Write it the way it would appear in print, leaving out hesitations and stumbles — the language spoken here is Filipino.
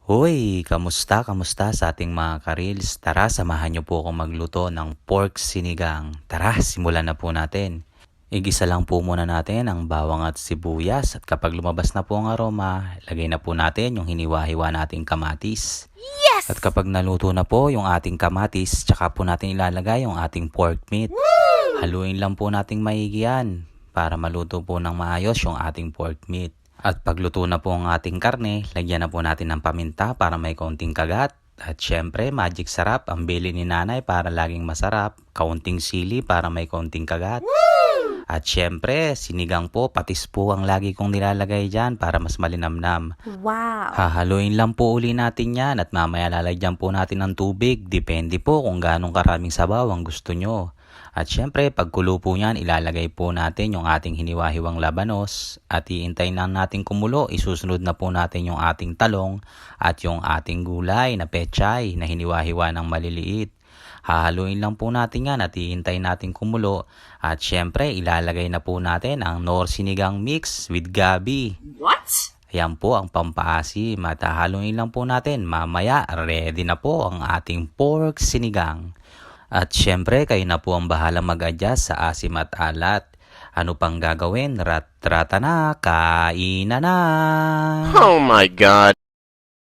Hoy, kamusta, kamusta sa ating mga karils? Tara, samahan niyo po akong magluto ng pork sinigang. Tara, simulan na po natin. Igisa lang po muna natin ang bawang at sibuyas at kapag lumabas na po ang aroma, lagay na po natin yung hiniwa-hiwa nating kamatis. At Yes! kapag naluto na po yung ating kamatis, tsaka po natin ilalagay yung ating pork meat. Haluin lang po nating maigi yan para maluto po ng maayos yung ating pork meat. At pagluto na po ang ating karne, lagyan na po natin ng paminta para may kaunting kagat. At syempre, magic sarap ang bili ni nanay para laging masarap. Kaunting sili para may kaunting kagat. At syempre, sinigang po, patis po ang lagi kong nilalagay dyan para mas malinamnam. Wow! Hahaluin lang po uli natin yan at mamaya lalagyan po natin ng tubig. Depende po kung ganong karaming sabaw ang gusto nyo. At syempre, pagkulo po niyan, ilalagay po natin yung ating hiniwa-hiwang labanos at iintayin lang natin kumulo. Isusunod na po natin yung ating talong at yung ating gulay na pechay na hiniwa-hiwa ng maliliit. Hahaluin lang po natin yan at iintayin natin kumulo. At syempre, ilalagay na po natin ang Knorr Sinigang Mix with Gabi. What? Ayan po ang pampaasim at hahaluin lang po natin. Mamaya, ready na po ang ating pork sinigang. At syempre, kayo na po ang bahala mag-adjust sa asim at alat. Ano pang gagawin? Rat-rata na, kainan na! Oh my God.